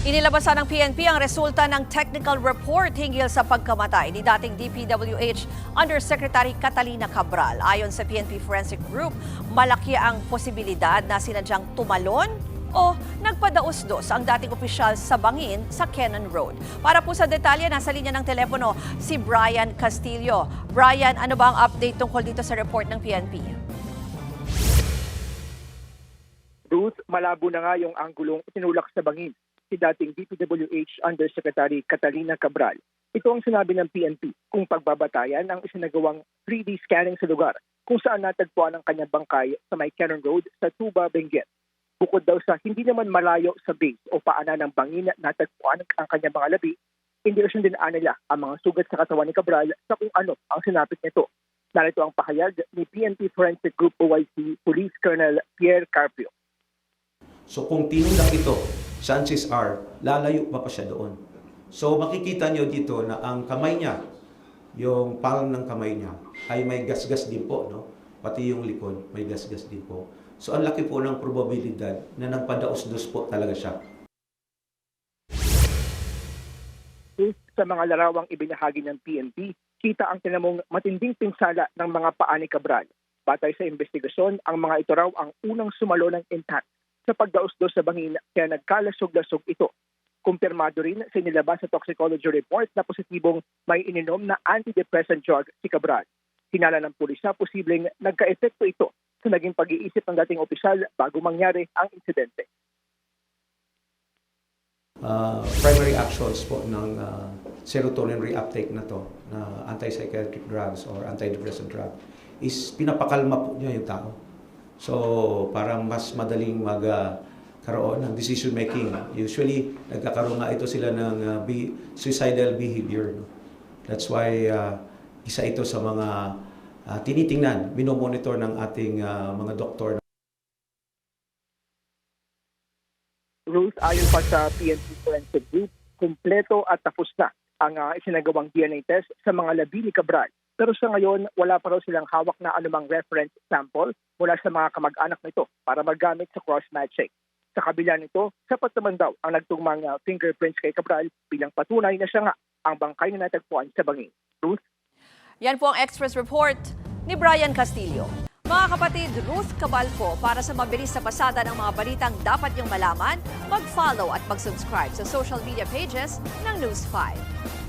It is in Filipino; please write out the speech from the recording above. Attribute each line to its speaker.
Speaker 1: Inilabasan ng PNP ang resulta ng technical report hinggil sa pagkamatay ni dating DPWH Undersecretary Catalina Cabral. Ayon sa PNP Forensic Group, malaki ang posibilidad na sinadyang tumalon o nagpadaos-dos ang dating opisyal sa bangin sa Cannon Road. Para po sa detalye, nasa linya ng telepono si Brian Castillo. Brian, ano ba ang update tungkol dito sa report ng PNP?
Speaker 2: Ruth, malabo na nga yung anggulong itinulak sa bangin si dating DPWH Undersecretary Catalina Cabral. Ito ang sinabi ng PNP kung pagbabatayan ang isinagawang 3D scanning sa lugar kung saan natagpuan ang kanyang bangkay sa may Cannon Road sa Tuba, Benguet. Bukod daw sa hindi naman malayo sa base o paanan ng bangin na natagpuan ang kanyang mga labi, hindi rin din nila ang mga sugat sa katawan ni Cabral sa kung ano ang sinapit nito. Narito ang pahayag ni PNP Forensic Group OIC Police Colonel Pierre Carpio.
Speaker 3: So kung tinulak ito, chances are lalayo pa siya doon. So makikita nyo dito na ang kamay niya, yung palm ng kamay niya, ay may gasgas din po, no? Pati yung likod, may gasgas din po. So ang laki po ng probabilidad na nagpadaos-dos po talaga siya.
Speaker 2: Sa mga larawang ibinahagi ng PNP, kita ang tinamong matinding pinsala ng mga paa ni Cabral. Batay sa investigasyon, ang mga ito raw ang unang sumalo ng intact sa pagdaos-dos sa bangin kaya nagkalasog-lasog ito. Kumpirmado rin sa inilabas sa toxicology report na positibong may ininom na antidepressant drug si Cabral. Hinala ng pulisya posibleng nagka-epekto ito sa naging pag-iisip ng dating opisyal bago mangyari ang insidente.
Speaker 3: Primary actions po ng serotonin reuptake na to, na antipsychotic drugs or antidepressant drug, is pinapakalma po niya yung tao. So, parang mas madaling magkaroon ng decision making. Usually, nagkakaroon nga ito sila ng suicidal behavior. No? That's why isa ito sa mga tinitingnan, minomonitor ng ating mga doktor.
Speaker 2: Ruth, ayon pa sa PNP Forensic Group, kumpleto at tapos na ang isinagawang DNA test sa mga labi ni Cabral. Pero sa ngayon, wala pa raw silang hawak na anumang reference sample mula sa mga kamag-anak nito para magamit sa cross-matching. Sa kabila nito, sapat naman daw ang nagtugmang fingerprints kay Cabral bilang patunay na siya nga ang bangkay na natagpuan sa bangin. Ruth?
Speaker 1: Yan po ang Express Report ni Brian Castillo. Mga kapatid, Ruth Cabalco, para sa mabilis na pasada ng mga balitang dapat niyong malaman, mag-follow at mag-subscribe sa social media pages ng News 5.